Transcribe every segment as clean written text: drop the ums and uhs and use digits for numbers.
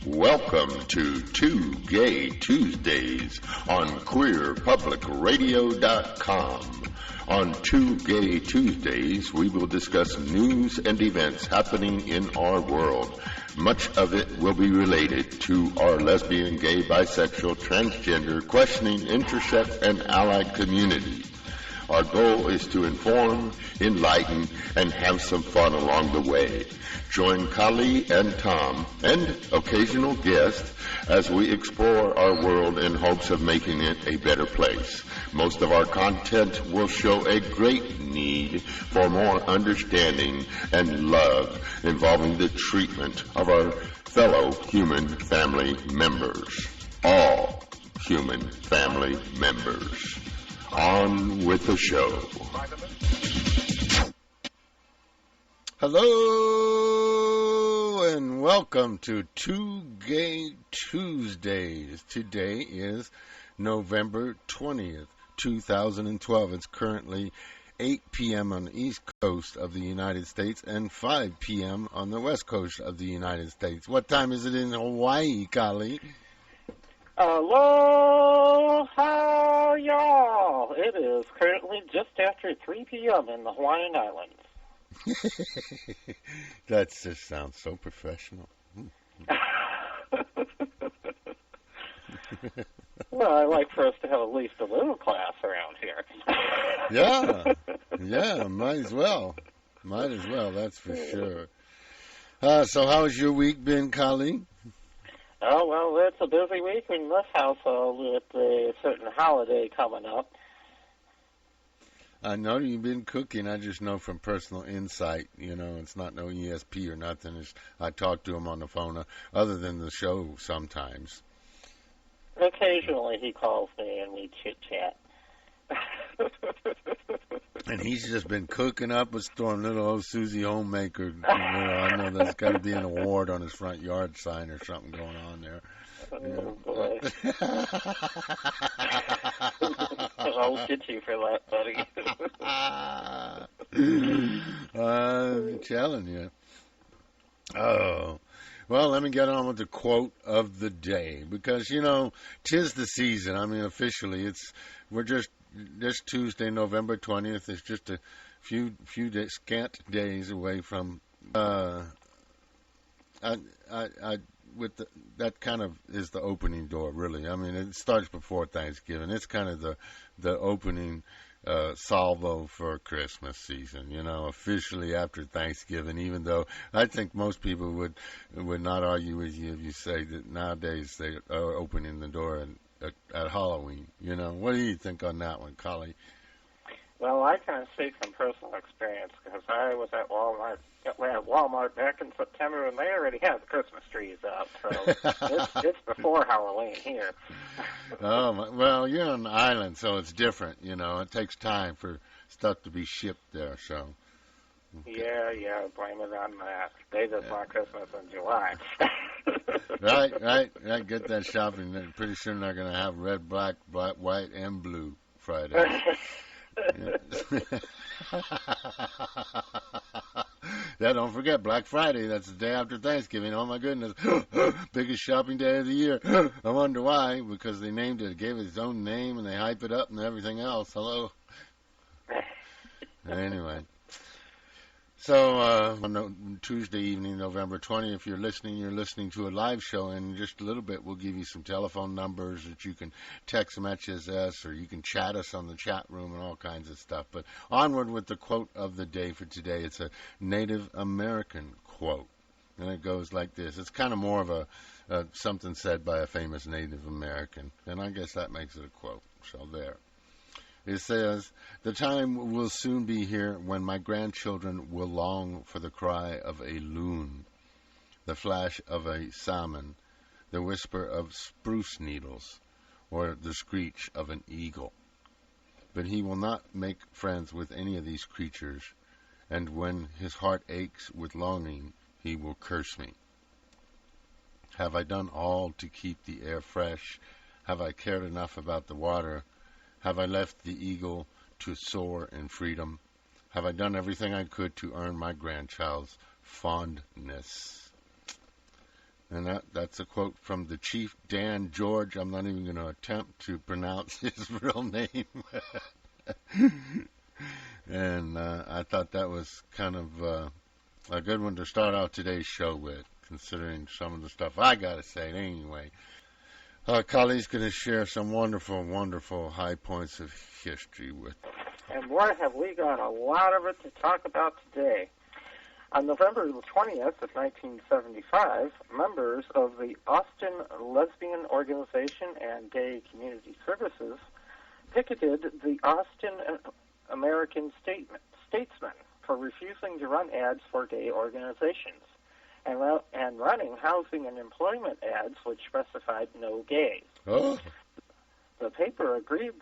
Welcome to Two Gay Tuesdays on QueerPublicRadio.com. On Two Gay Tuesdays, we will discuss news and events happening in our world. Much of it will be related to our lesbian, gay, bisexual, transgender, questioning, intersex, and allied communities. Our goal is to inform, enlighten, and have some fun along the way. Join Kali and Tom and occasional guests as we explore our world in hopes of making it a better place. Most of our content will show a great need for more understanding and love involving the treatment of our fellow human family members. All human family members. On with the show. Hello and welcome to Two Gay Tuesdays. Today is November 20th, 2012. It's currently 8 p.m. on the East Coast of the United States and 5 p.m. on the West Coast of the United States. What time is it in Hawaii, Kali? Aloha, y'all. It is currently just after 3 p.m. in the Hawaiian Islands. That just sounds so professional. Well, I like for us to have at least a little class around here. Yeah, might as well. That's for sure. So how's your week been, Colleen? Oh, well, it's a busy week in this household with a certain holiday coming up. I know you've been cooking. I just know from personal insight, it's not no ESP or nothing. I talk to him on the phone, other than the show sometimes. Occasionally he calls me and we chit-chat. And he's just been cooking up a storm, little old Susie Homemaker. I know there's got to be an award on his front yard sign or something going on there. Oh, boy. I'll get you for that, buddy. I'm telling you. Oh. Well, let me get on with the quote of the day, because, 'tis the season. I mean, officially, we're just this Tuesday, November 20th, is just a few scant days away from, that kind of is the opening door, really. I mean, it starts before Thanksgiving. It's kind of the opening salvo for Christmas season, officially after Thanksgiving, even though I think most people would not argue with you if you say that nowadays they are opening the door at Halloween. What do you think on that one, Collie? Well, I can speak from personal experience because I was at Walmart back in September, and they already had the Christmas trees up, so it's before Halloween here. Oh, well, you're on the island, so it's different. It takes time for stuff to be shipped there. So. Okay. Yeah, blame it on that. They just want Christmas in July. Right. Get that shopping. Pretty soon they're going to have red, black, white, and blue Friday. Yeah, don't forget Black Friday. That's the day after Thanksgiving. Oh my goodness, biggest shopping day of the year. I wonder why? Because they named it, gave it its own name, and they hype it up and everything else. Hello. Anyway. So, on Tuesday evening, November 20th, if you're listening to a live show. In just a little bit, we'll give you some telephone numbers that you can text messages us, or you can chat us on the chat room and all kinds of stuff. But onward with the quote of the day for today. It's a Native American quote, and it goes like this. It's kind of more of a something said by a famous Native American, and I guess that makes it a quote. So there. It says, "The time will soon be here when my grandchildren will long for the cry of a loon, the flash of a salmon, the whisper of spruce needles, or the screech of an eagle. But he will not make friends with any of these creatures, and when his heart aches with longing, he will curse me." Have I done all to keep the air fresh? Have I cared enough about the water? Have I left the eagle to soar in freedom? Have I done everything I could to earn my grandchild's fondness? And that's a quote from the Chief Dan George. I'm not even going to attempt to pronounce his real name. And I thought that was kind of a good one to start out today's show with, considering some of the stuff I got to say. Anyway, Kali's going to share some wonderful, wonderful high points of history with us. And boy, have we got a lot of it to talk about today. On November 20th of 1975, members of the Austin Lesbian Organization and Gay Community Services picketed the Austin American Statesman for refusing to run ads for gay organizations and running housing and employment ads which specified no gays. Oh. The paper agreed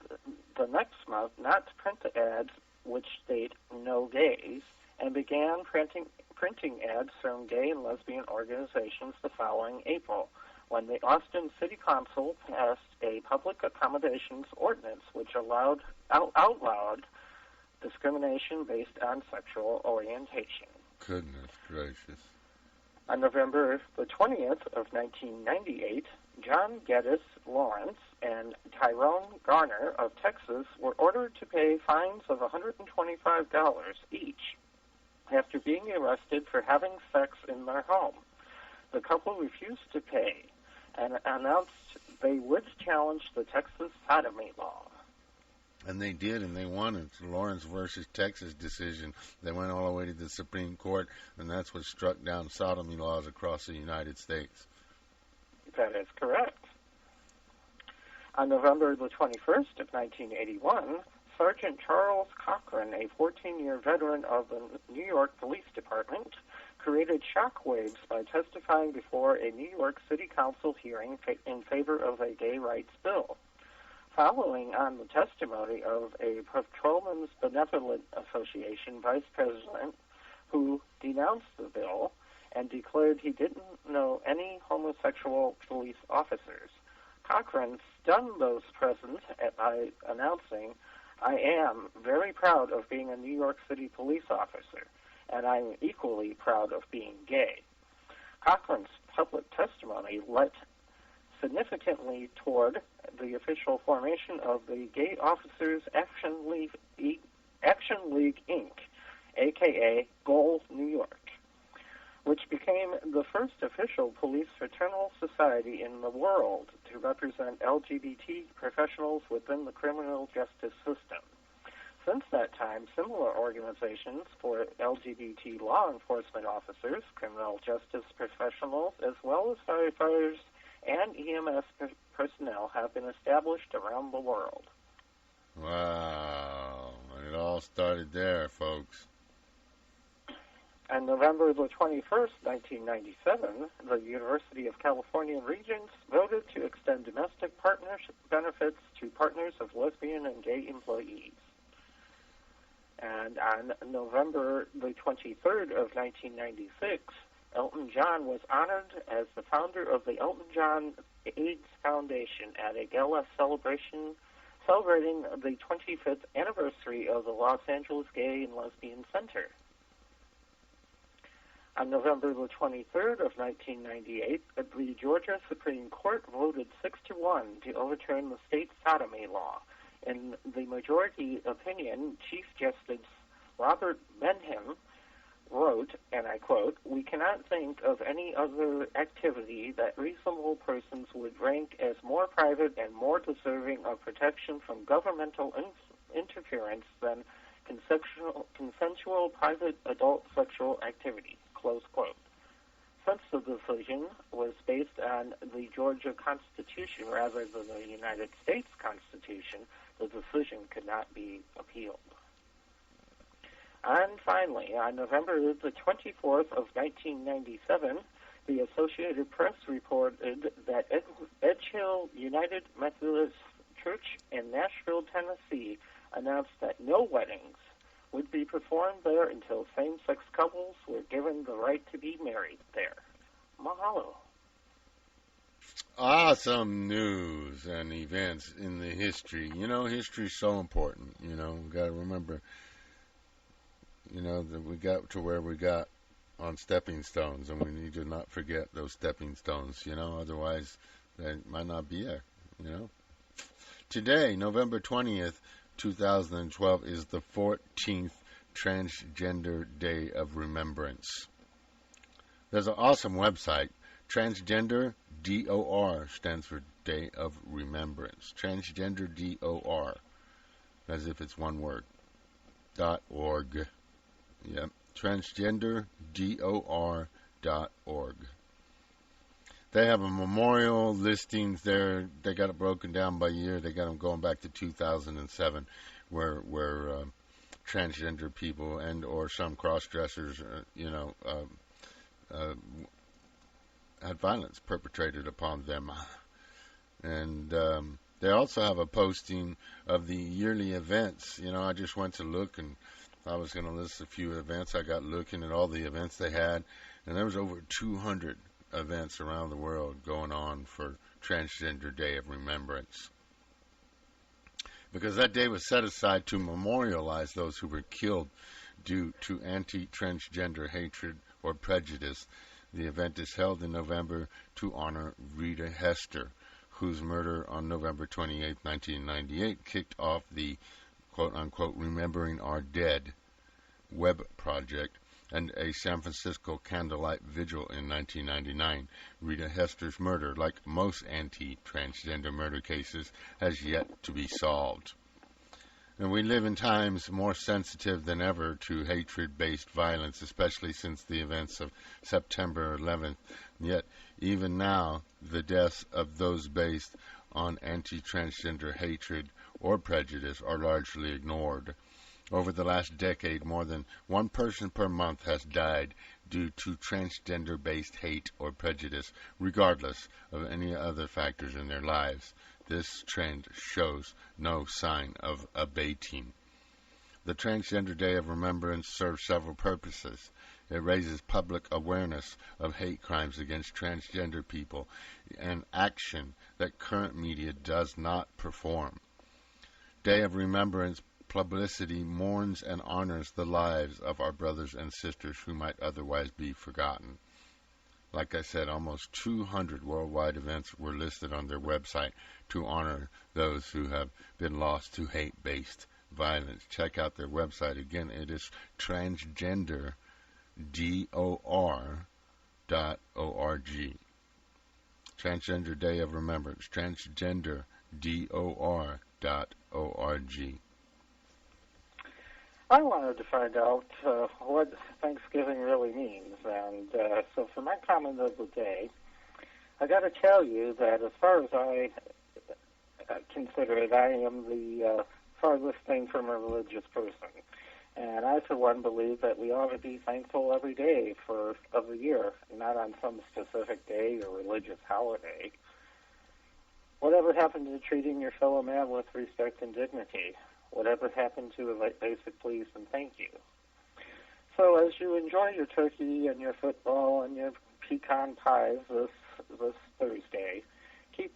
the next month not to print the ads which state no gays, and began printing ads from gay and lesbian organizations the following April, when the Austin City Council passed a public accommodations ordinance which outlawed discrimination based on sexual orientation. Goodness gracious. On November the 20th of 1998, John Geddes Lawrence and Tyrone Garner of Texas were ordered to pay fines of $125 each after being arrested for having sex in their home. The couple refused to pay and announced they would challenge the Texas sodomy law. And they did, and they won. It's Lawrence versus Texas decision. They went all the way to the Supreme Court, and that's what struck down sodomy laws across the United States. That is correct. On November the 21st of 1981, Sergeant Charles Cochran, a 14-year veteran of the New York Police Department, created shockwaves by testifying before a New York City Council hearing in favor of a gay rights bill. Following on the testimony of a Patrolmen's Benevolent Association vice president who denounced the bill and declared he didn't know any homosexual police officers, Cochran stunned those present by announcing, "I am very proud of being a New York City police officer, and I'm equally proud of being gay." Cochran's public testimony led significantly toward the official formation of the Gay Officers Action League Inc., a.k.a. GOAL New York, which became the first official police fraternal society in the world to represent LGBT professionals within the criminal justice system. Since that time, similar organizations for LGBT law enforcement officers, criminal justice professionals, as well as firefighters and EMS personnel have been established around the world. Wow. It all started there, folks. On November the 21st, 1997, the University of California Regents voted to extend domestic partnership benefits to partners of lesbian and gay employees. And on November the 23rd of 1996, Elton John was honored as the founder of the Elton John AIDS Foundation at a gala celebration celebrating the 25th anniversary of the Los Angeles Gay and Lesbian Center. On November the 23rd of 1998, the Georgia Supreme Court voted 6-1 to overturn the state sodomy law. In the majority opinion, Chief Justice Robert Benham wrote, and I quote, "We cannot think of any other activity that reasonable persons would rank as more private and more deserving of protection from governmental interference than consensual private adult sexual activity," close quote. Since the decision was based on the Georgia Constitution rather than the United States Constitution, the decision could not be appealed. And finally, on November the 24th of 1997, the Associated Press reported that Edgehill United Methodist Church in Nashville, Tennessee, announced that no weddings would be performed there until same-sex couples were given the right to be married there. Mahalo. Awesome news and events in the history. History's so important. We got to remember, that we got to where we got on stepping stones, and we need to not forget those stepping stones. Otherwise they might not be there. You know. Today, November 20th, 2012, is the 14th Transgender Day of Remembrance. There's an awesome website. Transgender DOR stands for Day of Remembrance. Transgender DOR, as if it's one word. .org. Yep. transgenderdor.org. They have a memorial listings there. They got it broken down by year. They got them going back to 2007, where transgender people and or some cross-dressers, had violence perpetrated upon them. And they also have a posting of the yearly events. I just went to look, and I was going to list a few events. I got looking at all the events they had, and there was over 200 events around the world going on for Transgender Day of Remembrance. Because that day was set aside to memorialize those who were killed due to anti-transgender hatred or prejudice. The event is held in November to honor Rita Hester, whose murder on November 28, 1998 kicked off the quote-unquote Remembering Our Dead web project and a San Francisco candlelight vigil in 1999. Rita Hester's murder, like most anti-transgender murder cases, has yet to be solved. And we live in times more sensitive than ever to hatred-based violence, especially since the events of September 11th. Yet, even now, the deaths of those based on anti-transgender hatred or prejudice are largely ignored. Over the last decade, more than one person per month has died due to transgender-based hate or prejudice, regardless of any other factors in their lives. This trend shows no sign of abating. The Transgender Day of Remembrance serves several purposes. It raises public awareness of hate crimes against transgender people, an action that current media does not perform. Day of Remembrance publicity mourns and honors the lives of our brothers and sisters who might otherwise be forgotten. Like I said, almost 200 worldwide events were listed on their website to honor those who have been lost to hate-based violence. Check out their website. Again, it is transgenderdor.org. Transgender Day of Remembrance. Transgenderdor.org. I wanted to find out what Thanksgiving really means, and so for my comment of the day, I got to tell you that as far as I consider it, I am the farthest thing from a religious person, and I, for one, believe that we ought to be thankful every day of the year, not on some specific day or religious holiday. Whatever happened to treating your fellow man with respect and dignity? Whatever happened to a basic please and thank you? So as you enjoy your turkey and your football and your pecan pies this Thursday, keep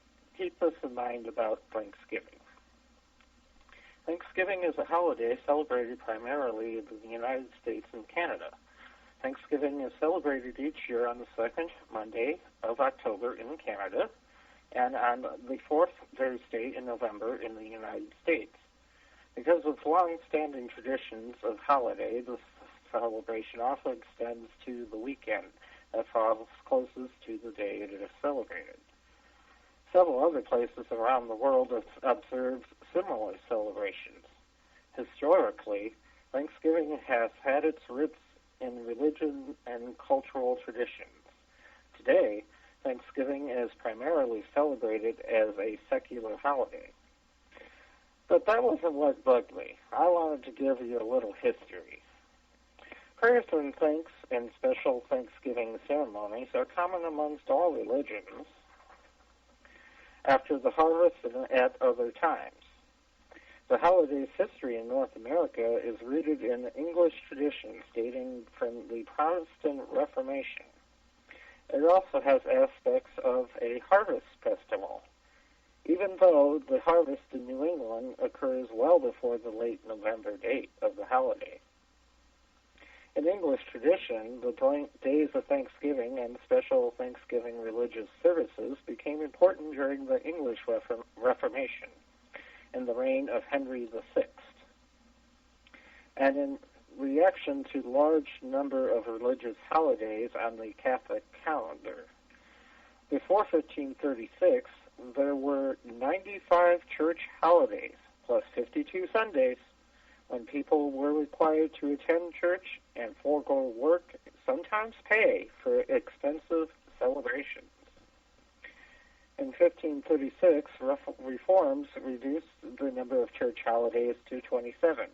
this in mind about Thanksgiving. Thanksgiving is a holiday celebrated primarily in the United States and Canada. Thanksgiving is celebrated each year on the second Monday of October in Canada and on the fourth Thursday in November in the United States. Because of long-standing traditions of holiday, this celebration also extends to the weekend that falls closest to the day it is celebrated. Several other places around the world have observed similar celebrations. Historically, Thanksgiving has had its roots in religion and cultural traditions. Today, Thanksgiving is primarily celebrated as a secular holiday. But that wasn't what bugged me. I wanted to give you a little history. Prayers and thanks and special Thanksgiving ceremonies are common amongst all religions after the harvest and at other times. The holiday's history in North America is rooted in English traditions dating from the Protestant Reformation. It also has aspects of a harvest festival, even though the harvest in New England occurs well before the late November date of the holiday. In English tradition, the days of Thanksgiving and special Thanksgiving religious services became important during the English Reformation in the reign of Henry VI, and in reaction to large number of religious holidays on the Catholic calendar. Before 1536, there were 95 church holidays, plus 52 Sundays, when people were required to attend church and forego work, sometimes pay, for expensive celebrations. In 1536, reforms reduced the number of church holidays to 27.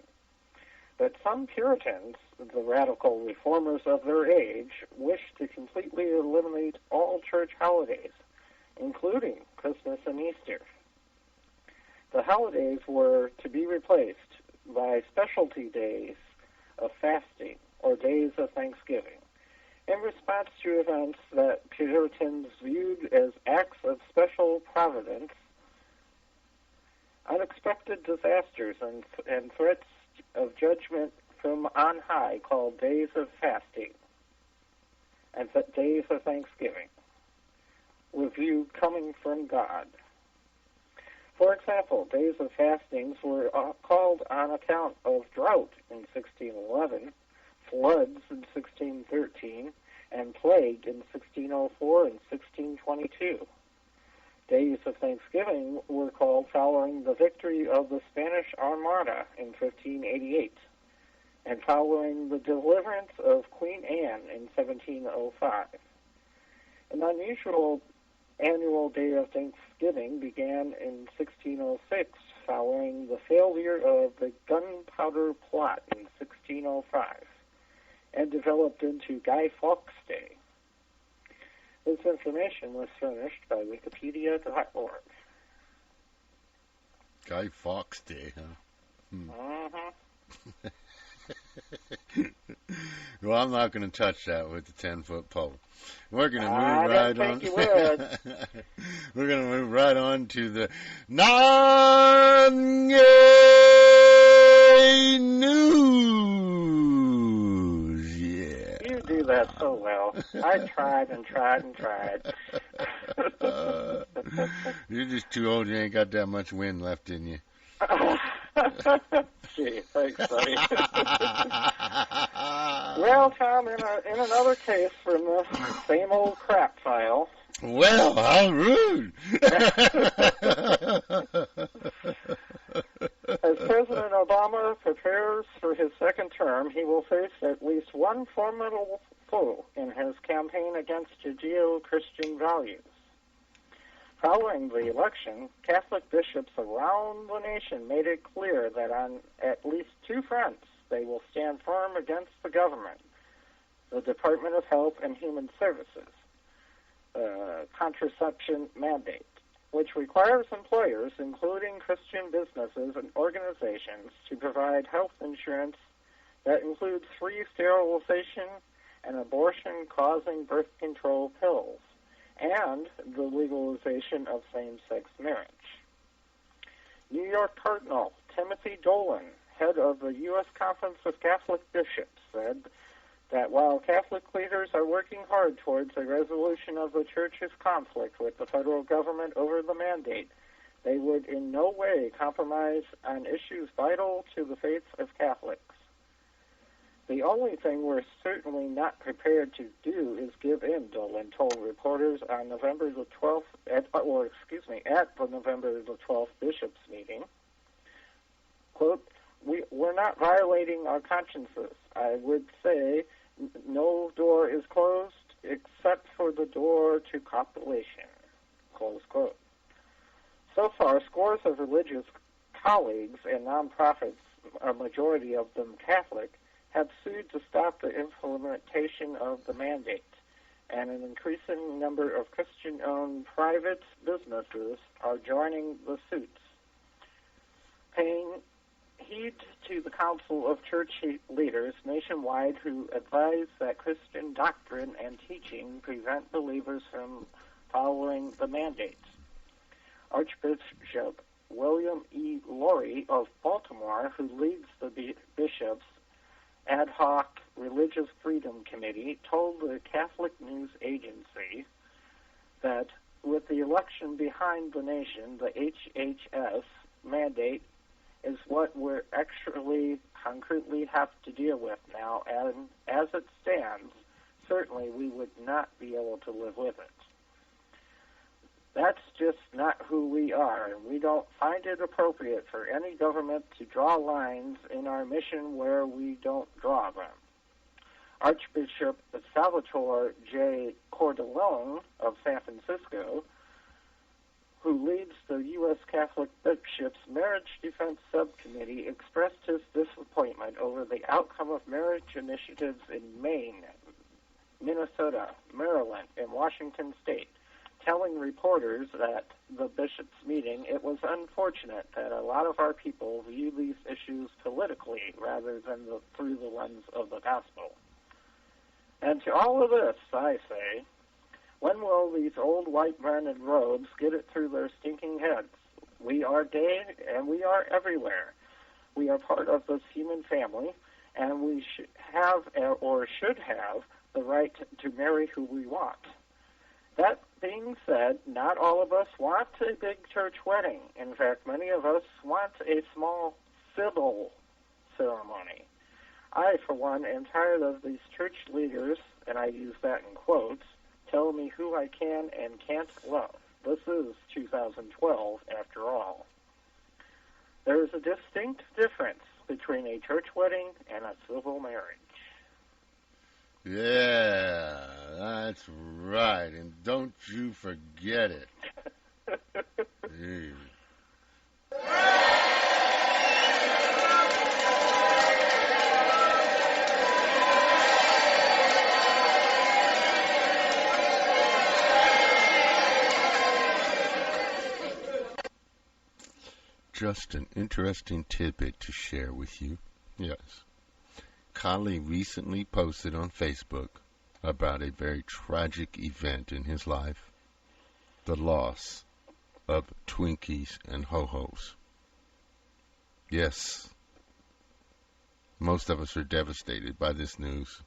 But some Puritans, the radical reformers of their age, wished to completely eliminate all church holidays, including Christmas and Easter. The holidays were to be replaced by specialty days of fasting or days of Thanksgiving, in response to events that Puritans viewed as acts of special providence, unexpected disasters, and threats of judgment from on high, called days of fasting and days of Thanksgiving, were viewed coming from God. For example, days of fastings were called on account of drought in 1611, floods in 1613, and plague in 1604 and 1622. Days of Thanksgiving were called following the victory of the Spanish Armada in 1588 and following the deliverance of Queen Anne in 1705. An unusual annual day of Thanksgiving began in 1606 following the failure of the Gunpowder Plot in 1605 and developed into Guy Fawkes Day. This information was furnished by Wikipedia.org. Guy Fawkes Day, huh? Well, I'm not going to touch that with the 10-foot pole. We're going to move right on. We're going to move right on to the non-gay news. Yeah. You do that so well. I tried and tried and tried. You're just too old. You ain't got that much wind left in you. Gee, thanks, buddy. Well, Tom, in another case from the same old crap file. Well, how rude! As President Obama prepares for his second term, he will face at least one formidable foe in his campaign against Judeo-Christian values. Following the election, Catholic bishops around the nation made it clear that on at least two fronts they will stand firm against the government, the Department of Health and Human Services contraception mandate, which requires employers, including Christian businesses and organizations, to provide health insurance that includes free sterilization and abortion-causing birth control pills, and the legalization of same-sex marriage. New York Cardinal Timothy Dolan, head of the U.S. Conference of Catholic Bishops, said that while Catholic leaders are working hard towards a resolution of the Church's conflict with the federal government over the mandate, they would in no way compromise on issues vital to the faith of Catholics. The only thing we're certainly not prepared to do is give in, Dolan told reporters on November the 12th, at the November the 12th bishops' meeting. Quote, we're not violating our consciences. I would say no door is closed except for the door to copulation, close quote. So far, scores of religious colleagues and nonprofits, a majority of them Catholic, have sued to stop the implementation of the mandate, and an increasing number of Christian-owned private businesses are joining the suits, paying heed to the Council of Church Leaders nationwide who advise that Christian doctrine and teaching prevent believers from following the mandates. Archbishop William E. Laurie of Baltimore, who leads the bishops' ad hoc Religious Freedom Committee, told the Catholic News Agency that with the election behind the nation, the HHS mandate is what we're actually concretely have to deal with now, and as it stands, certainly we would not be able to live with it. That's just not who we are, and we don't find it appropriate for any government to draw lines in our mission where we don't draw them. Archbishop Salvatore J. Cordileone of San Francisco, who leads the U.S. Catholic Bishops' Marriage Defense Subcommittee, expressed his disappointment over the outcome of marriage initiatives in Maine, Minnesota, Maryland, and Washington State, telling reporters at the bishops' meeting it was unfortunate that a lot of our people view these issues politically rather than through the lens of the gospel. And to all of this, I say, when will these old white men in robes get it through their stinking heads? We are gay, and we are everywhere. We are part of this human family, and we should have the right to marry who we want. That being said, not all of us want a big church wedding. In fact, many of us want a small civil ceremony. I, for one, am tired of these church leaders, and I use that in quotes, telling me who I can and can't love. This is 2012, after all. There is a distinct difference between a church wedding and a civil marriage. Yeah, that's right, and don't you forget it. Jeez. Just an interesting tidbit to share with you. Yes. Kali recently posted on Facebook about a very tragic event in his life, the loss of Twinkies and Ho-Hos. Yes, most of us are devastated by this news,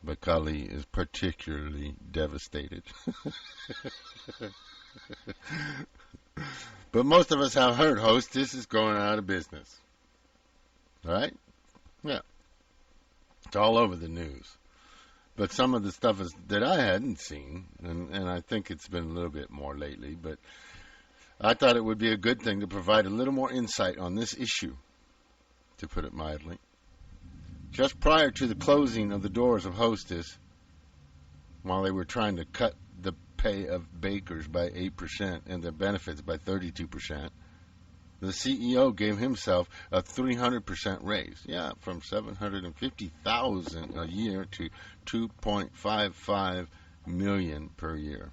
but Kali is particularly devastated. But most of us have heard Hostess is going out of business. Right? Yeah. It's all over the news. But some of the stuff that I hadn't seen, and I think it's been a little bit more lately, but I thought it would be a good thing to provide a little more insight on this issue, to put it mildly. Just prior to the closing of the doors of Hostess, while they were trying to cut the pay of bakers by 8% and their benefits by 32%, the CEO gave himself a 300% raise. Yeah, from $750,000 a year to $2.55 million per year.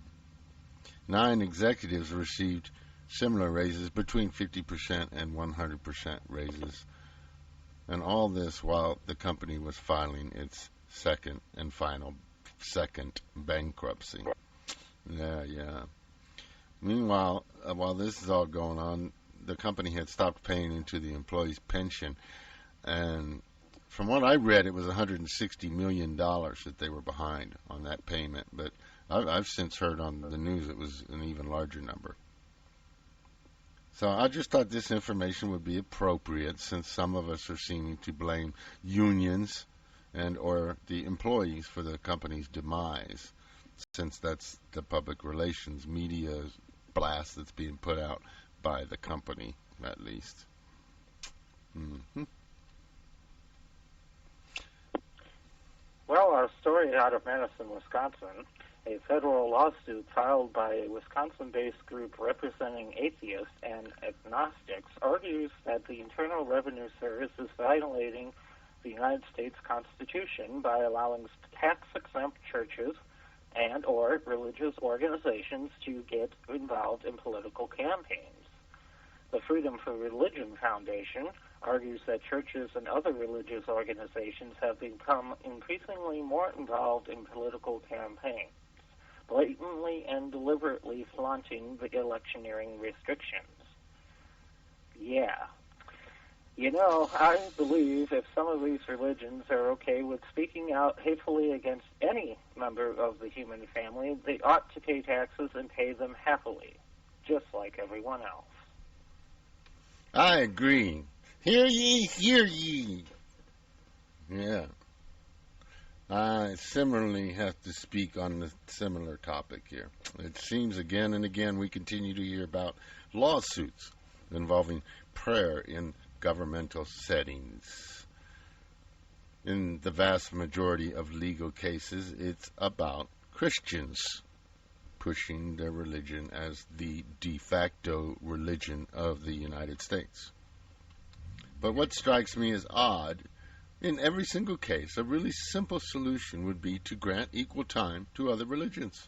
9 executives received similar raises between 50% and 100% raises. And all this while the company was filing its second bankruptcy. Yeah. Meanwhile, while this is all going on, the company had stopped paying into the employees' pension, and from what I read, it was $160 million that they were behind on that payment, but I've since heard on the news it was an even larger number. So I just thought this information would be appropriate, since some of us are seeming to blame unions and or the employees for the company's demise, since that's the public relations media blast that's being put out by the company, at least. Mm-hmm. Well, our story out of Madison, Wisconsin, a federal lawsuit filed by a Wisconsin-based group representing atheists and agnostics argues that the Internal Revenue Service is violating the United States Constitution by allowing tax-exempt churches and or religious organizations to get involved in political campaigns. The Freedom for Religion Foundation, argues that churches and other religious organizations have become increasingly more involved in political campaigns, blatantly and deliberately flaunting the electioneering restrictions. Yeah. I believe if some of these religions are okay with speaking out hatefully against any member of the human family, they ought to pay taxes and pay them happily, just like everyone else. I agree. Hear ye, hear ye. Yeah. I similarly have to speak on a similar topic here. It seems again and again we continue to hear about lawsuits involving prayer in governmental settings. In the vast majority of legal cases, it's about Christians pushing their religion as the de facto religion of the United States. But what strikes me as odd, in every single case, a really simple solution would be to grant equal time to other religions.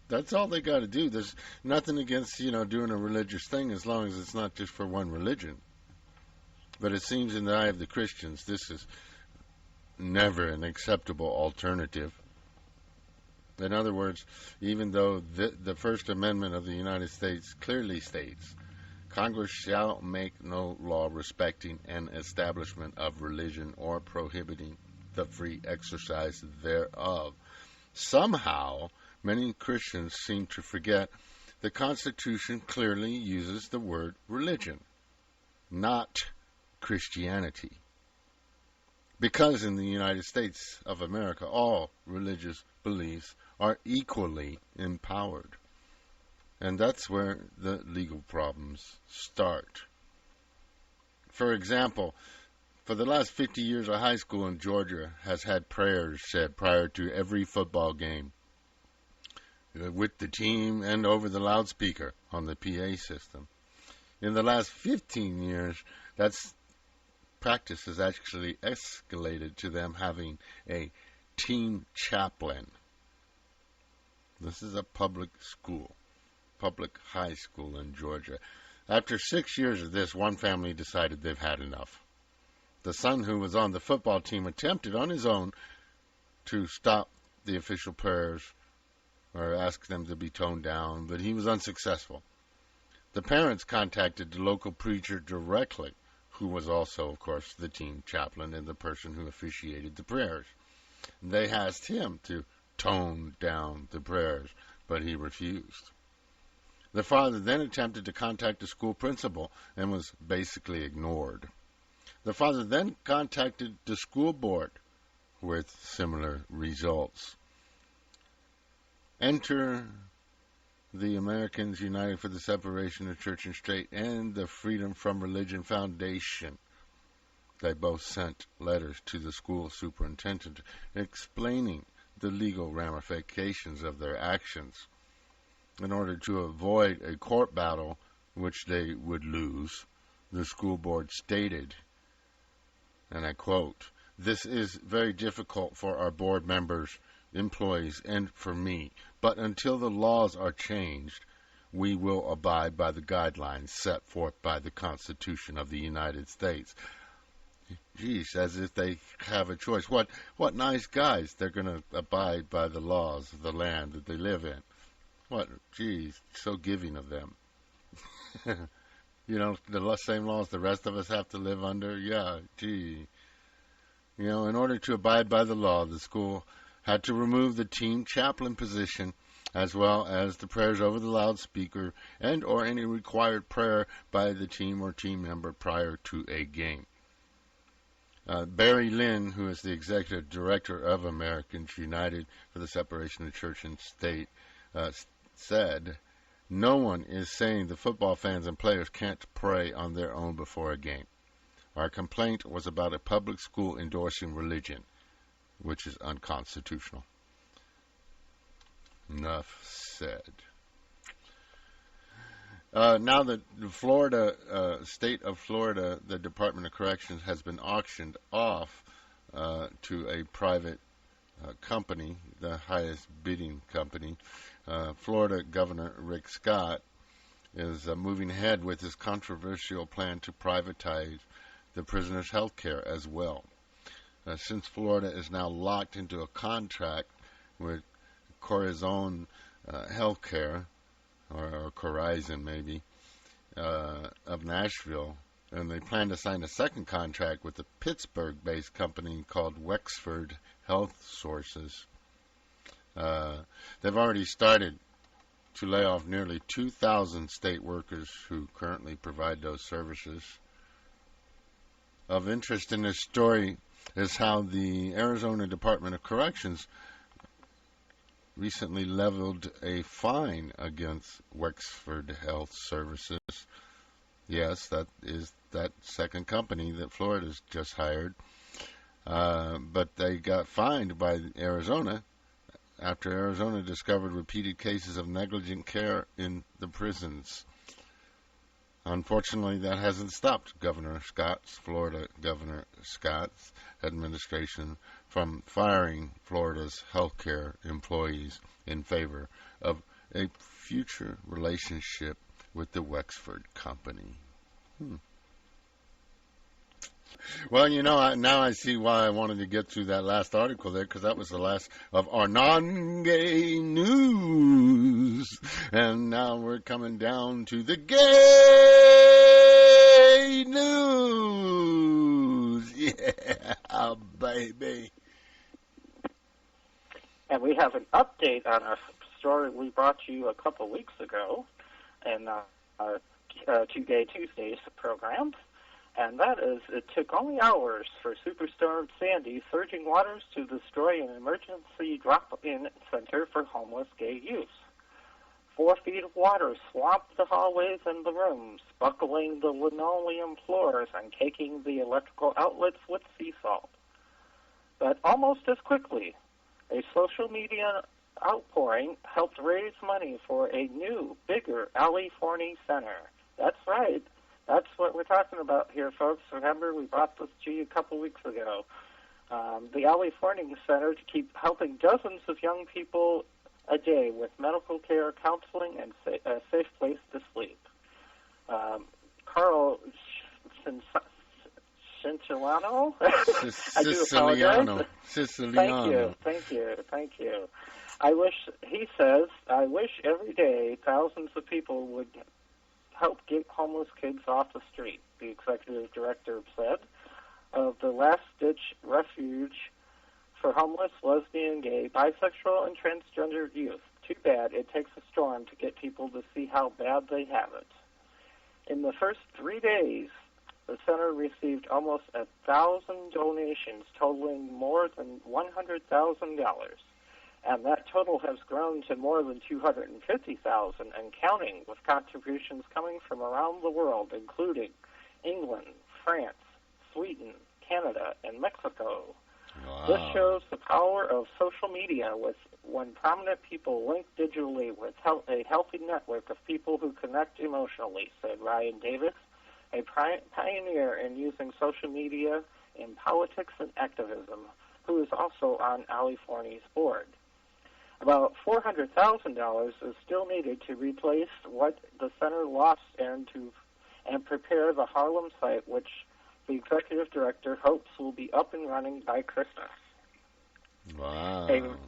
That's all they got to do. There's nothing against, doing a religious thing as long as it's not just for one religion. But it seems in the eye of the Christians, this is never an acceptable alternative. In other words, even though the First Amendment of the United States clearly states, Congress shall make no law respecting an establishment of religion or prohibiting the free exercise thereof. Somehow, many Christians seem to forget the Constitution clearly uses the word religion, not Christianity. Because in the United States of America, all religious beliefs are equally empowered. And that's where the legal problems start. For example, for the last 50 years, a high school in Georgia has had prayers said prior to every football game with the team and over the loudspeaker on the PA system. In the last 15 years, that practice has actually escalated to them having a team chaplain. This is a public high school in Georgia. After 6 years of this, one family decided they've had enough. The son who was on the football team attempted on his own to stop the official prayers or ask them to be toned down, but he was unsuccessful. The parents contacted the local preacher directly, who was also, of course, the team chaplain and the person who officiated the prayers. They asked him to tone down the prayers, but he refused. The father then attempted to contact the school principal and was basically ignored. The father then contacted the school board with similar results. Enter the Americans United for the Separation of Church and State and the Freedom from Religion Foundation. They both sent letters to the school superintendent explaining the legal ramifications of their actions. In order to avoid a court battle, which they would lose, the school board stated, and I quote, "This is very difficult for our board members, employees, and for me, but until the laws are changed, we will abide by the guidelines set forth by the Constitution of the United States." Geez, as if they have a choice. What nice guys. They're going to abide by the laws of the land that they live in. What, geez, so giving of them. The same laws the rest of us have to live under? Yeah, gee. In order to abide by the law, the school had to remove the team chaplain position as well as the prayers over the loudspeaker and or any required prayer by the team or team member prior to a game. Barry Lynn, who is the executive director of Americans United for the Separation of Church and State, said, "No one is saying the football fans and players can't pray on their own before a game. Our complaint was about a public school endorsing religion, which is unconstitutional." Enough said. Now that the state of Florida, the Department of Corrections has been auctioned off to a private company, the highest bidding company. Florida Governor Rick Scott is moving ahead with his controversial plan to privatize the prisoners' health care as well. Since Florida is now locked into a contract with Corazon Healthcare, or Corizon maybe, of Nashville, and they plan to sign a second contract with a Pittsburgh-based company called Wexford Health Sources. They've already started to lay off nearly 2,000 state workers who currently provide those services. Of interest in this story is how the Arizona Department of Corrections recently leveled a fine against Wexford Health Services. Yes, that is that second company that Florida's just hired. But they got fined by Arizona after Arizona discovered repeated cases of negligent care in the prisons. Unfortunately, that hasn't stopped Florida Governor Scott's administration from firing Florida's healthcare employees in favor of a future relationship with the Wexford Company. Well, now I see why I wanted to get through that last article there, because that was the last of our non-gay news. And now we're coming down to the gay news. Yeah, baby. And we have an update on a story we brought you a couple weeks ago in our Two Gay Tuesdays program. And that is, it took only hours for Superstorm Sandy surging waters to destroy an emergency drop-in center for homeless gay youth. 4 feet of water swamped the hallways and the rooms, buckling the linoleum floors and caking the electrical outlets with sea salt. But almost as quickly, a social media outpouring helped raise money for a new, bigger Ali Forney Center. That's right. That's what we're talking about here, folks. Remember, we brought this to you a couple weeks ago. The Ali Forney Center to keep helping dozens of young people a day with medical care, counseling, and a safe place to sleep. Carl Cincillano? I do apologize. Siciliano. Thank you. He says, I wish every day thousands of people would help get homeless kids off the street, the executive director said, of the last-ditch refuge for homeless, lesbian, gay, bisexual, and transgender youth. Too bad it takes a storm to get people to see how bad they have it. In the first 3 days, the center received almost 1,000 donations totaling more than $100,000. And that total has grown to more than 250,000 and counting, with contributions coming from around the world, including England, France, Sweden, Canada, and Mexico. Wow. This shows the power of social media when prominent people link digitally with a healthy network of people who connect emotionally, said Ryan Davis, a pioneer in using social media in politics and activism, who is also on Ali Forney's board. About $400,000 is still needed to replace what the center lost and prepare the Harlem site, which the executive director hopes will be up and running by Christmas. Wow.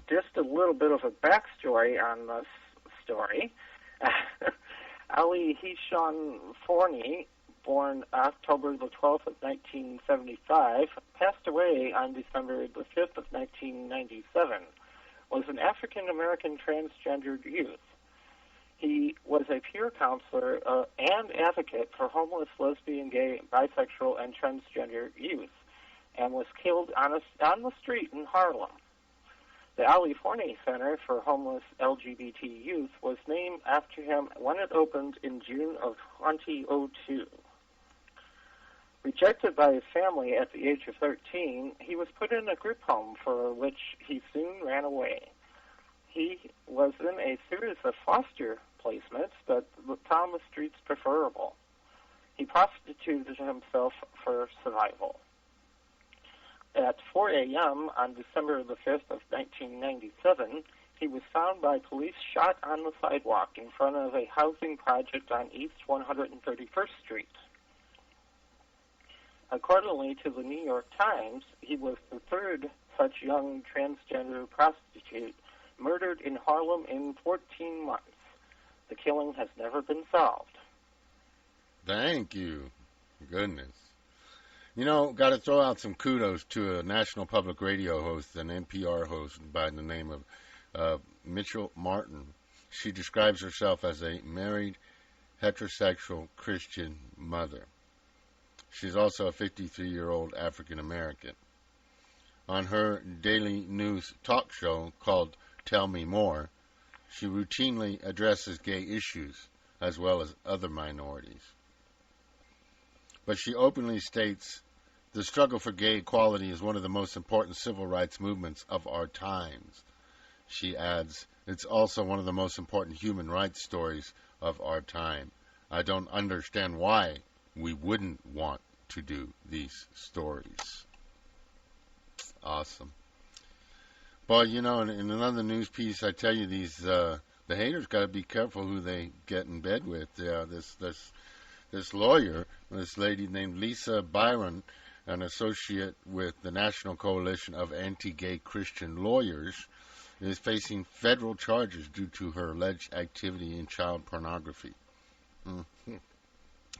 Just a little bit of a backstory on this story. Ali Hisham Forney, born October the 12th of 1975, passed away on December the 5th of 1997. Was an African-American transgendered youth. He was a peer counselor and advocate for homeless, lesbian, gay, bisexual, and transgender youth, and was killed on the street in Harlem. The Ali Forney Center for Homeless LGBT Youth was named after him when it opened in June of 2002. Rejected by his family at the age of 13, he was put in a group home for which he soon ran away. He was in a series of foster placements, but found the streets preferable. He prostituted himself for survival. At 4 a.m. on December the 5th of 1997, he was found by police shot on the sidewalk in front of a housing project on East 131st Street. Accordingly to the New York Times, he was the third such young transgender prostitute murdered in Harlem in 14 months. The killing has never been solved. Thank you. Goodness. You know, got to throw out some kudos to a national public radio host, an NPR host by the name of Mitchell Martin. She describes herself as a married, heterosexual Christian mother. She's also a 53-year-old African American. On her daily news talk show called Tell Me More, she routinely addresses gay issues as well as other minorities. But she openly states, the struggle for gay equality is one of the most important civil rights movements of our times. She adds, it's also one of the most important human rights stories of our time. I don't understand why we wouldn't want to do these stories. Awesome. But, you know, in another news piece, I tell you, the haters got to be careful who they get in bed with. This lawyer, this lady named Lisa Byron, an associate with the National Coalition of Anti-Gay Christian Lawyers, is facing federal charges due to her alleged activity in child pornography. Mm-hmm.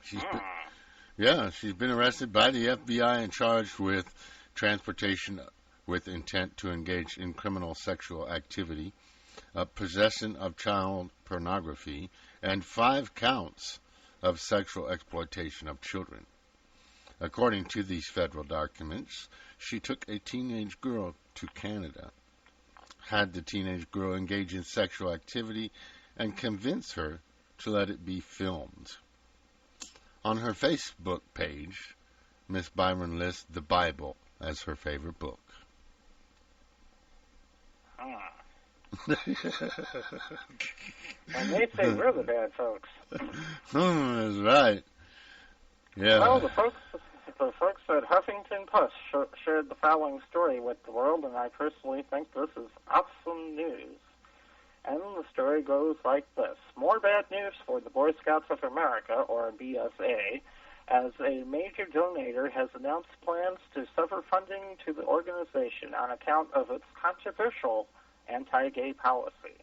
She's been arrested by the FBI and charged with transportation with intent to engage in criminal sexual activity, possession of child pornography, and 5 counts of sexual exploitation of children. According to these federal documents, she took a teenage girl to Canada, had the teenage girl engage in sexual activity, and convince her to let it be filmed. On her Facebook page, Miss Byron lists the Bible as her favorite book. And they say we're the bad folks. That's right. Yeah. Well, the folks at Huffington Post shared the following story with the world, and I personally think this is awesome news. And the story goes like this. More bad news for the Boy Scouts of America, or BSA, as a major donator has announced plans to sever funding to the organization on account of its controversial anti-gay policy.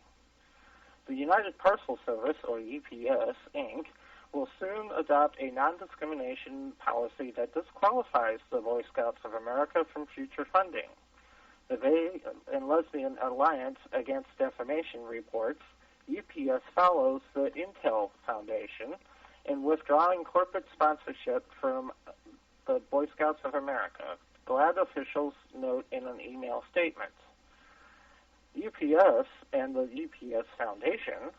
The United Parcel Service, or UPS, Inc., will soon adopt a non-discrimination policy that disqualifies the Boy Scouts of America from future funding. The Gay and Lesbian Alliance Against Defamation reports UPS follows the Intel Foundation in withdrawing corporate sponsorship from the Boy Scouts of America, GLAAD officials note in an email statement. UPS and the UPS Foundation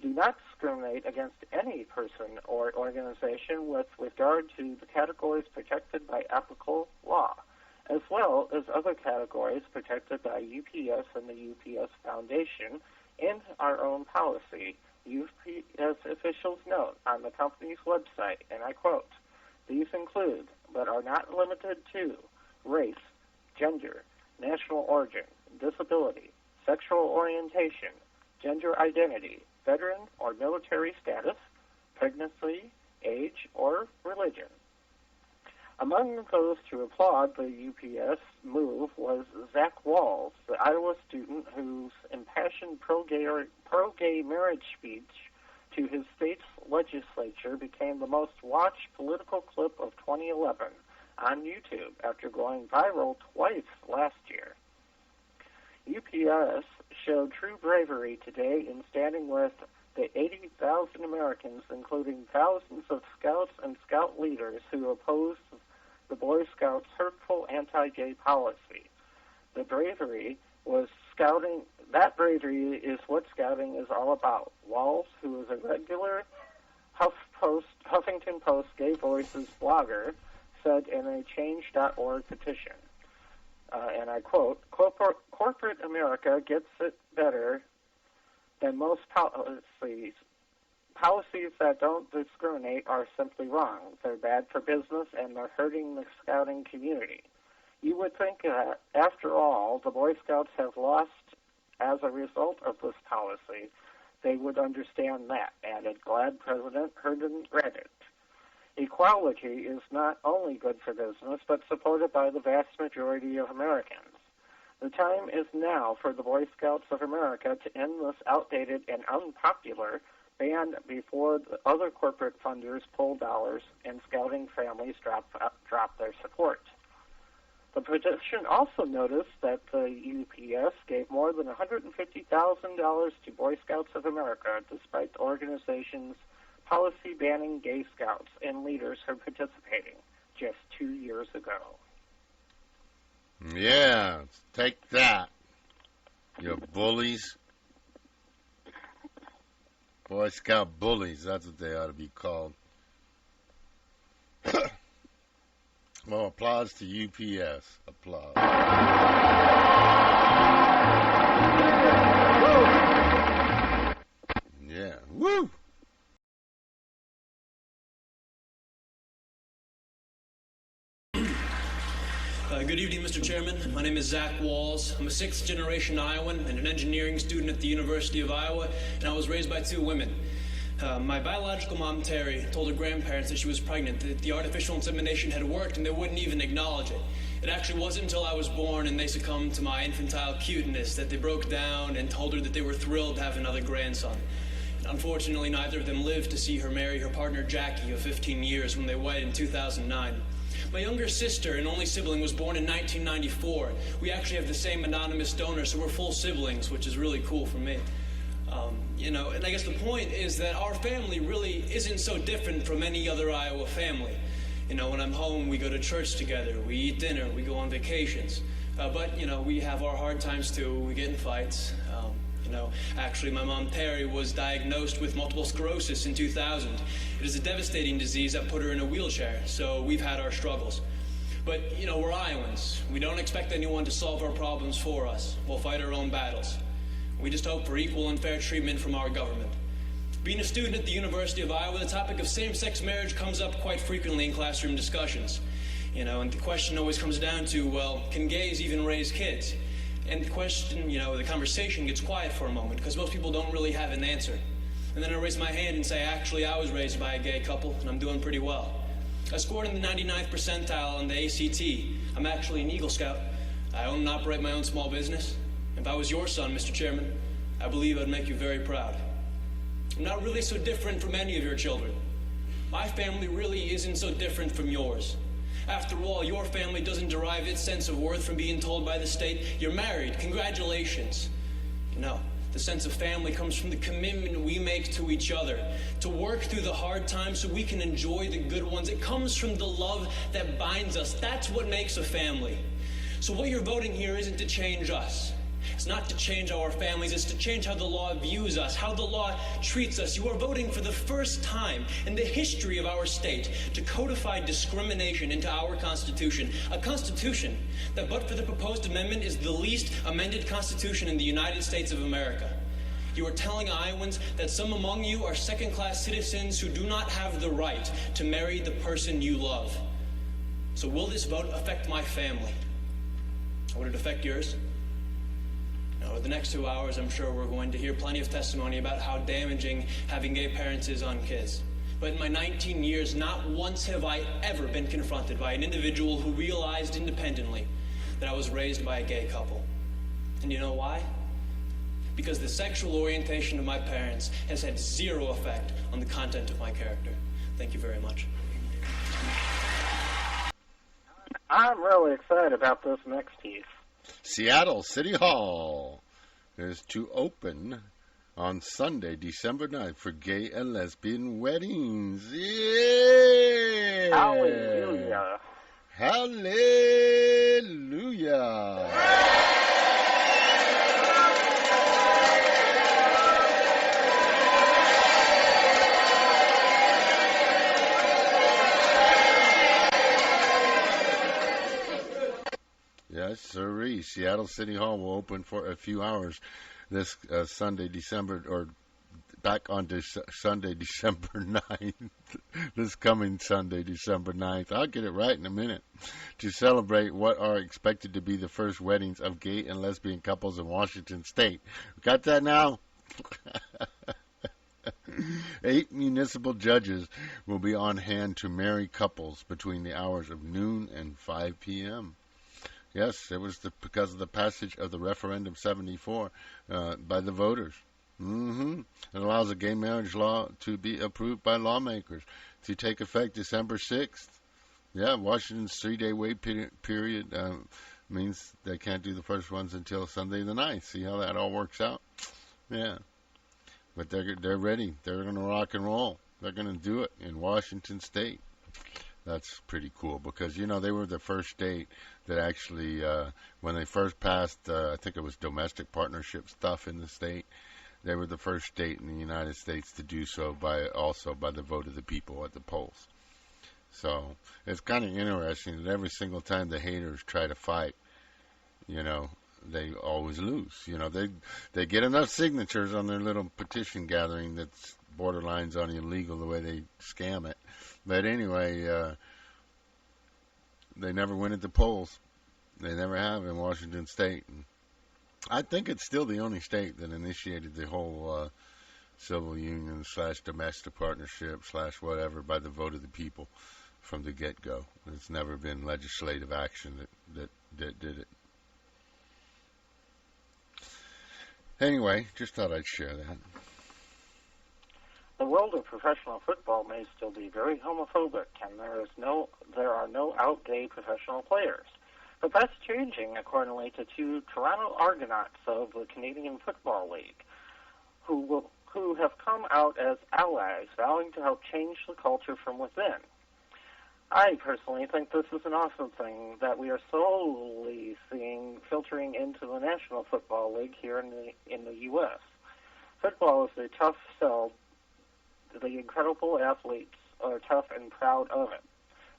do not discriminate against any person or organization with regard to the categories protected by applicable law, as well as other categories protected by UPS and the UPS Foundation in our own policy, UPS officials note on the company's website, and I quote, these include, but are not limited to, race, gender, national origin, disability, sexual orientation, gender identity, veteran or military status, pregnancy, age, or religion. Among those to applaud the UPS move was Zach Walls, the Iowa student whose impassioned pro-gay marriage speech to his state's legislature became the most watched political clip of 2011 on YouTube after going viral twice last year. UPS showed true bravery today in standing with the 80,000 Americans, including thousands of scouts and scout leaders who opposed the Boy Scouts' hurtful anti-gay policy. The bravery was scouting. That bravery is what scouting is all about. Walls, who is a regular Huffington Post Gay Voices blogger, said in a Change.org petition, and I quote, corporate America gets it better than most policies. Policies that don't discriminate are simply wrong. They're bad for business, and they're hurting the scouting community. You would think that, after all, the Boy Scouts have lost As a result of this policy, they would understand that, added GLAAD President Herndon Redditt. Equality is not only good for business, but supported by the vast majority of Americans. The time is now for the Boy Scouts of America to end this outdated and unpopular ban before the other corporate funders pull dollars and scouting families drop their support. The petition also noticed that the UPS gave more than $150,000 to Boy Scouts of America, despite the organization's policy banning gay scouts and leaders from participating just 2 years ago. Yeah, take that, you bullies. Boy Scout bullies, that's what they ought to be called. Well, applause to UPS. Applause. Yeah, woo! Good evening, Mr. Chairman. My name is Zach Walls. I'm a sixth-generation Iowan and an engineering student at the University of Iowa, and I was raised by two women. My biological mom, Terry, told her grandparents that she was pregnant, that the artificial insemination had worked, and they wouldn't even acknowledge it. It actually wasn't until I was born and they succumbed to my infantile cuteness that they broke down and told her that they were thrilled to have another grandson. Unfortunately, neither of them lived to see her marry her partner, Jackie, of 15 years when they wed in 2009. My younger sister and only sibling was born in 1994. We actually have the same anonymous donor, so we're full siblings, which is really cool for me. And I guess the point is that our family really isn't so different from any other Iowa family. When I'm home, we go to church together, we eat dinner, we go on vacations. But we have our hard times too. We get in fights. Actually, my mom, Terry, was diagnosed with multiple sclerosis in 2000. It is a devastating disease that put her in a wheelchair, so we've had our struggles. But, we're Iowans. We don't expect anyone to solve our problems for us. We'll fight our own battles. We just hope for equal and fair treatment from our government. Being a student at the University of Iowa, the topic of same-sex marriage comes up quite frequently in classroom discussions. And the question always comes down to, well, can gays even raise kids? And the question, the conversation gets quiet for a moment because most people don't really have an answer. And then I raise my hand and say, actually, I was raised by a gay couple, and I'm doing pretty well. I scored in the 99th percentile on the ACT. I'm actually an Eagle Scout. I own and operate my own small business. If I was your son, Mr. Chairman, I believe I'd make you very proud. I'm not really so different from any of your children. My family really isn't so different from yours. After all, your family doesn't derive its sense of worth from being told by the state, you're married, congratulations. The sense of family comes from the commitment we make to each other, to work through the hard times so we can enjoy the good ones. It comes from the love that binds us. That's what makes a family. So what you're voting here isn't to change us. It's not to change our families, it's to change how the law views us, how the law treats us. You are voting for the first time in the history of our state to codify discrimination into our Constitution, a Constitution that, but for the proposed amendment, is the least amended Constitution in the United States of America. You are telling Iowans that some among you are second-class citizens who do not have the right to marry the person you love. So will this vote affect my family? Would it affect yours? Over the next 2 hours, I'm sure we're going to hear plenty of testimony about how damaging having gay parents is on kids. But in my 19 years, not once have I ever been confronted by an individual who realized independently that I was raised by a gay couple. And you know why? Because the sexual orientation of my parents has had zero effect on the content of my character. Thank you very much. I'm really excited about this next piece. Seattle City Hall is to open on Sunday, December 9th for gay and lesbian weddings. Yeah! Hallelujah. Hallelujah. Yes, sirree. Seattle City Hall will open for a few hours this Sunday, back on Sunday, December 9th, this coming Sunday, December 9th. I'll get it right in a minute, to celebrate what are expected to be the first weddings of gay and lesbian couples in Washington State. Got that now? 8 municipal judges will be on hand to marry couples between the hours of noon and 5 p.m. Yes, it was because of the passage of the Referendum 74 by the voters. It allows a gay marriage law to be approved by lawmakers to take effect December 6th. Yeah, Washington's 3-day wait period means they can't do the first ones until Sunday the 9th. See how that all works out? Yeah. But they're ready. They're going to rock and roll. They're going to do it in Washington State. That's pretty cool because, you know, they were the first state that actually, when they first passed, I think it was domestic partnership stuff in the state, they were the first state in the United States to do so by the vote of the people at the polls. So it's kind of interesting that every single time the haters try to fight, you know, they always lose. You know, they get enough signatures on their little petition gathering that's borderlines on illegal the way they scam it. But anyway, they never win at the polls. They never have in Washington State. And I think it's still the only state that initiated the whole civil union / domestic partnership / whatever by the vote of the people from the get-go. It's never been legislative action that did it. Anyway, just thought I'd share that. The world of professional football may still be very homophobic, and there are no out gay professional players. But that's changing, according to 2 Toronto Argonauts of the Canadian Football League, who have come out as allies, vowing to help change the culture from within. I personally think this is an awesome thing that we are slowly seeing filtering into the National Football League here in the U.S. Football is a tough sell. The incredible athletes are tough and proud of it.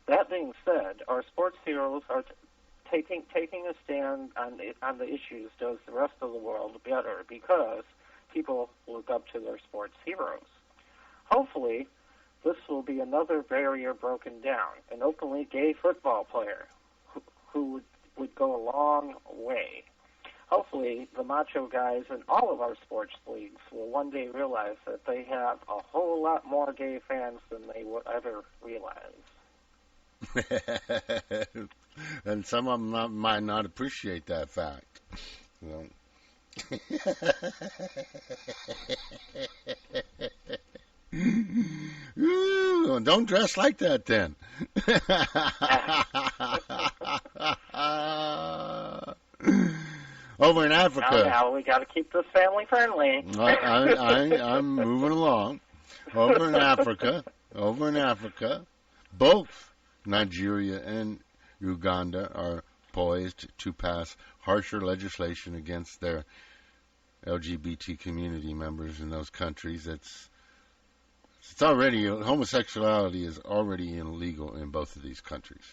That being said, our sports heroes are taking a stand on the issues does the rest of the world better because people look up to their sports heroes. Hopefully, this will be another barrier broken down. An openly gay football player who would go a long way. Hopefully, the macho guys in all of our sports leagues will one day realize that they have a whole lot more gay fans than they would ever realize. And some of them might not appreciate that fact. So. Ooh, don't dress like that then. Over in Africa. Now we got to keep this family friendly. I'm moving along. Over in Africa, both Nigeria and Uganda are poised to pass harsher legislation against their LGBT community members in those countries. It's already, homosexuality is already illegal in both of these countries.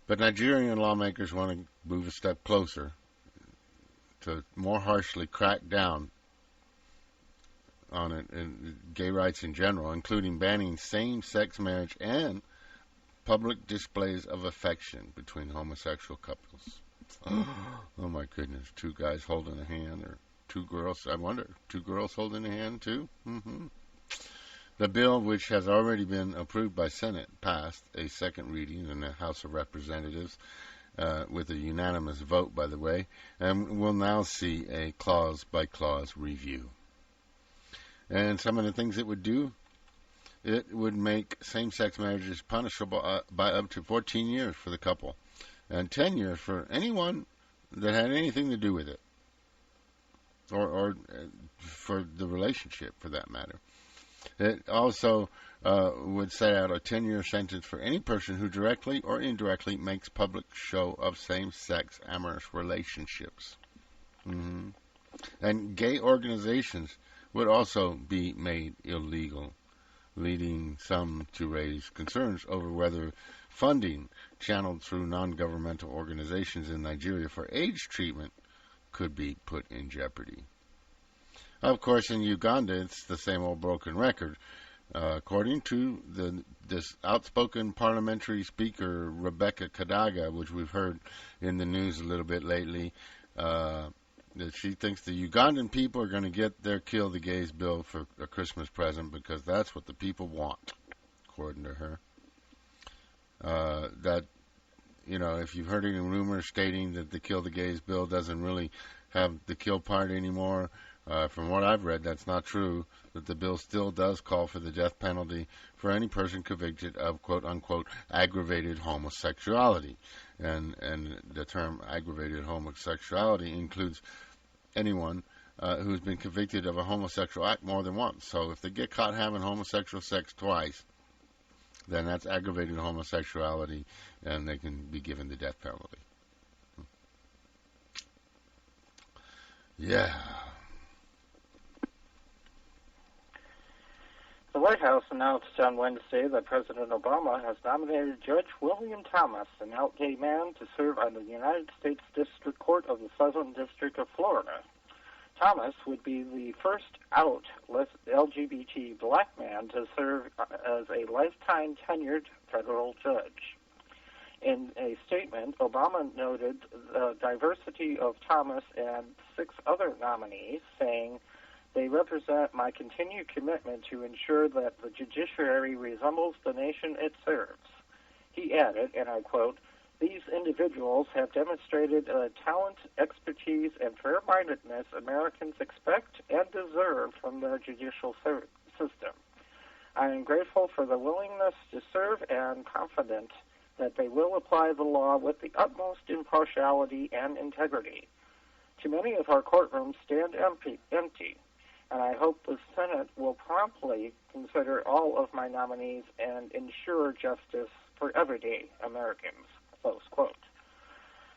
But Nigerian lawmakers want to move a step closer to more harshly crack down on it, and gay rights in general, including banning same-sex marriage and public displays of affection between homosexual couples. Oh my goodness, 2 guys holding a hand, or 2 girls, I wonder, 2 girls holding a hand too? The bill, which has already been approved by Senate, passed a second reading in the House of Representatives with a unanimous vote, by the way, and will now see a clause-by-clause review. And some of the things it would do, it would make same-sex marriages punishable by up to 14 years for the couple, and 10 years for anyone that had anything to do with it, or for the relationship, for that matter. It also would set out a 10-year sentence for any person who directly or indirectly makes public show of same-sex amorous relationships. And gay organizations would also be made illegal, leading some to raise concerns over whether funding channeled through non-governmental organizations in Nigeria for AIDS treatment could be put in jeopardy. Of course, in Uganda, it's the same old broken record. According to this outspoken parliamentary speaker, Rebecca Kadaga, which we've heard in the news a little bit lately, that she thinks the Ugandan people are going to get their Kill the Gays bill for a Christmas present because that's what the people want, according to her. That, if you've heard any rumors stating that the Kill the Gays bill doesn't really have the kill part anymore, from what I've read, that's not true, that the bill still does call for the death penalty for any person convicted of quote-unquote aggravated homosexuality. And the term aggravated homosexuality includes anyone who's been convicted of a homosexual act more than once. So if they get caught having homosexual sex twice, then that's aggravated homosexuality, and they can be given the death penalty. Yeah. The White House announced on Wednesday that President Obama has nominated Judge William Thomas, an out gay man, to serve on the United States District Court of the Southern District of Florida. Thomas would be the first out LGBT black man to serve as a lifetime tenured federal judge. In a statement, Obama noted the diversity of Thomas and 6 other nominees, saying, "They represent my continued commitment to ensure that the judiciary resembles the nation it serves." He added, and I quote, "These individuals have demonstrated a talent, expertise, and fair-mindedness Americans expect and deserve from their judicial system. I am grateful for the willingness to serve and confident that they will apply the law with the utmost impartiality and integrity. Too many of our courtrooms stand empty, and I hope the Senate will promptly consider all of my nominees and ensure justice for everyday Americans." Close quote.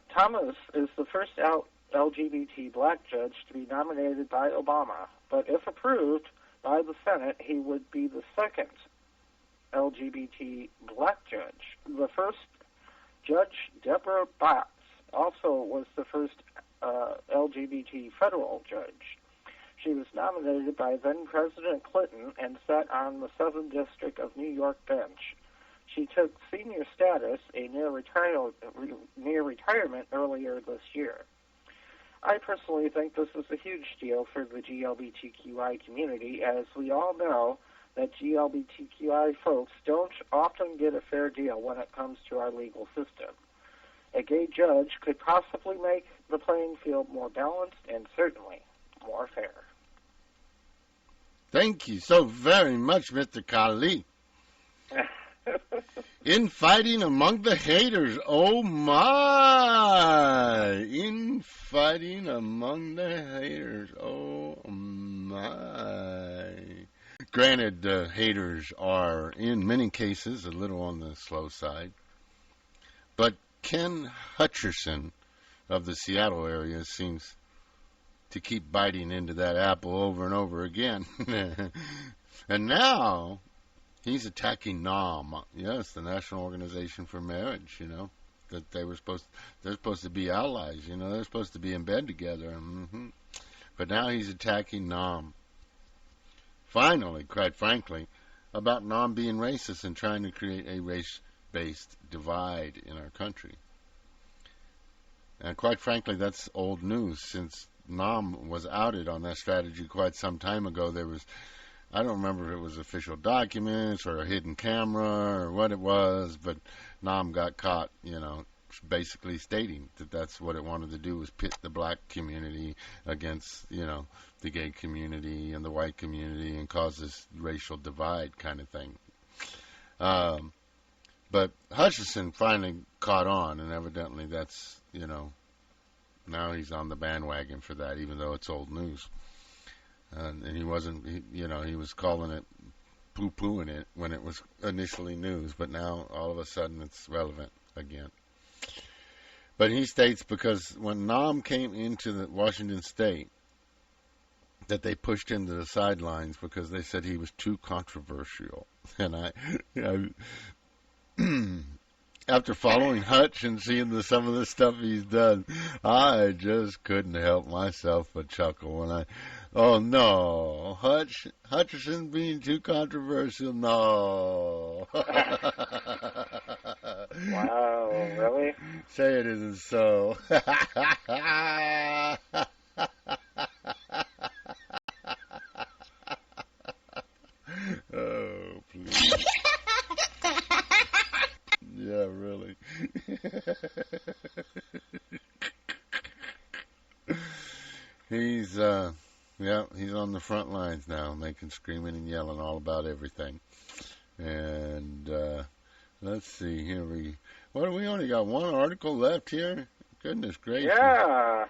Thomas is the first out LGBT black judge to be nominated by Obama, but if approved by the Senate, he would be the second LGBT black judge. The first, Judge Deborah Botts, also was the first LGBT federal judge. She was nominated by then-President Clinton and sat on the Southern District of New York bench. She took senior status, a near retirement earlier this year. I personally think this is a huge deal for the GLBTQI community, as we all know that GLBTQI folks don't often get a fair deal when it comes to our legal system. A gay judge could possibly make the playing field more balanced and certainly more fair. Thank you so very much, Mr. Kali. Infighting among the haters. Oh, my. Infighting among the haters. Oh, my. Granted, the haters are, in many cases, a little on the slow side. But Ken Hutcherson of the Seattle area seems to keep biting into that apple over and over again. And now he's attacking NOM, yes, the National Organization for Marriage, that they're supposed to be allies, they're supposed to be in bed together. But now he's attacking NOM. Finally, quite frankly, about NOM being racist and trying to create a race-based divide in our country. And quite frankly, that's old news, since NOM was outed on that strategy quite some time ago. There was, I don't remember if it was official documents or a hidden camera or what it was, but NOM got caught, basically stating that that's what it wanted to do, was pit the black community against, the gay community and the white community and cause this racial divide kind of thing. But Hutchison finally caught on, and evidently that's, now he's on the bandwagon for that, even though it's old news. And he wasn't, he was calling it, poo-pooing it when it was initially news, but now all of a sudden it's relevant again. But he states because when NOM came into the Washington State, that they pushed him to the sidelines because they said he was too controversial. And I after following Hutch and seeing some of the stuff he's done, I just couldn't help myself but chuckle when Oh, no. Hutcherson being too controversial? No. Wow, really? Say it isn't so. Oh, please. Yeah, really. He's he's on the front lines now, making screaming and yelling all about everything. And let's see here. We only got one article left here. Goodness gracious. Yeah.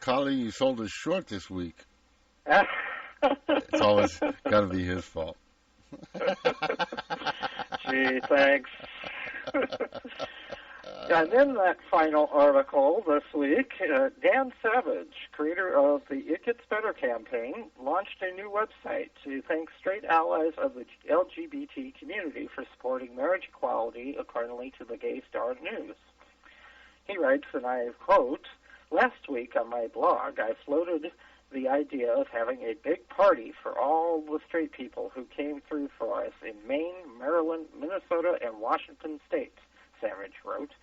Collie, you sold us short this week. It's always got to be his fault. Gee, thanks. And in that final article this week, Dan Savage, creator of the It Gets Better campaign, launched a new website to thank straight allies of the LGBT community for supporting marriage equality, according to the Gay Star News. He writes, and I quote, "Last week on my blog, I floated the idea of having a big party for all the straight people who came through for us in Maine, Maryland, Minnesota, and Washington states," Savage wrote.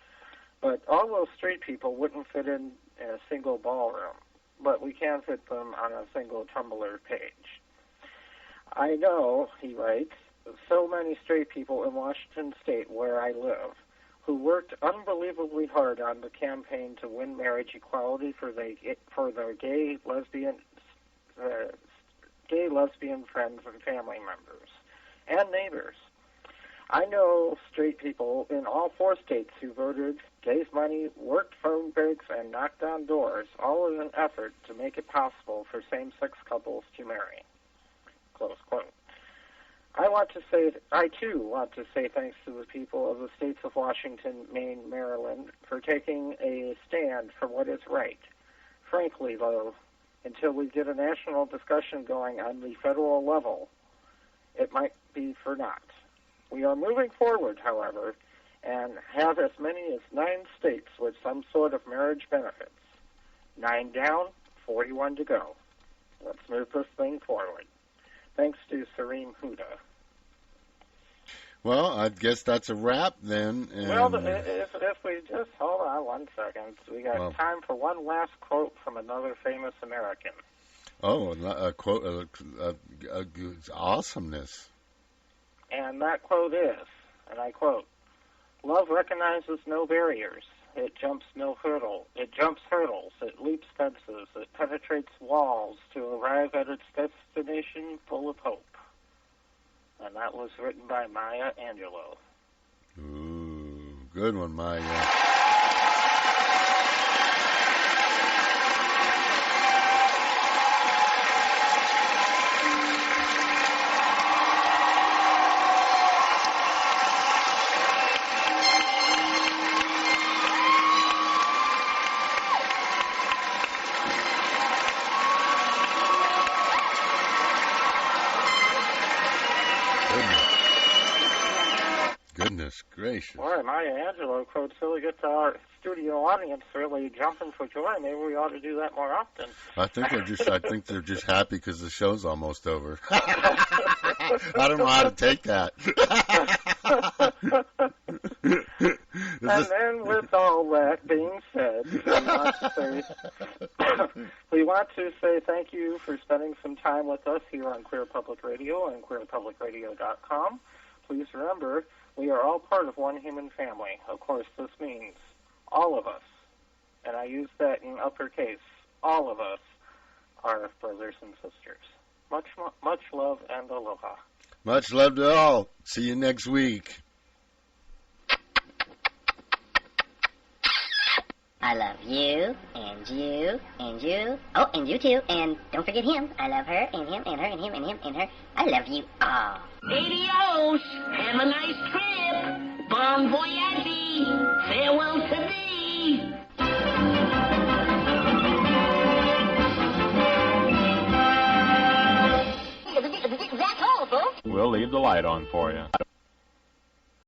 "But all those straight people wouldn't fit in a single ballroom, but we can fit them on a single Tumblr page. I know," he writes, "so many straight people in Washington state where I live who worked unbelievably hard on the campaign to win marriage equality for their gay, lesbian friends and family members and neighbors. I know straight people in all 4 states who voted, gave money, worked phone breaks, and knocked on doors, all in an effort to make it possible for same-sex couples to marry." Close quote. I too want to say thanks to the people of the states of Washington, Maine, Maryland for taking a stand for what is right. Frankly, though, until we get a national discussion going on the federal level, it might be for naught. We are moving forward, however, and have as many as 9 states with some sort of marriage benefits. 9 down, 41 to go. Let's move this thing forward. Thanks to Sareem Huda. Well, I guess that's a wrap then. And Well, if we just hold on 1 second, we got time for one last quote from another famous American. Oh, a quote, awesomeness. And that quote is, and I quote, "Love recognizes no barriers. It jumps hurdles. It leaps fences. It penetrates walls to arrive at its destination full of hope." And that was written by Maya Angelou. Ooh, good one, Maya. Goodness gracious. Boy, Maya Angelou quotes really get our studio audience really jumping for joy. Maybe we ought to do that more often. I think they're just happy because the show's almost over. I don't know how to take that. And then, with all that being said, we want to say thank you for spending some time with us here on Queer Public Radio and queerpublicradio.com. Please remember, we are all part of one human family. Of course, this means all of us, and I use that in uppercase, all of us are brothers and sisters. Much love and aloha. Much love to all. See you next week. I love you, and you, and you. Oh, and you too. And don't forget him. I love her, and him, and her, and him, and him, and her. I love you all. Adios. Have a nice trip. Bon voyage. Farewell to thee. That's all, folks. We'll leave the light on for you.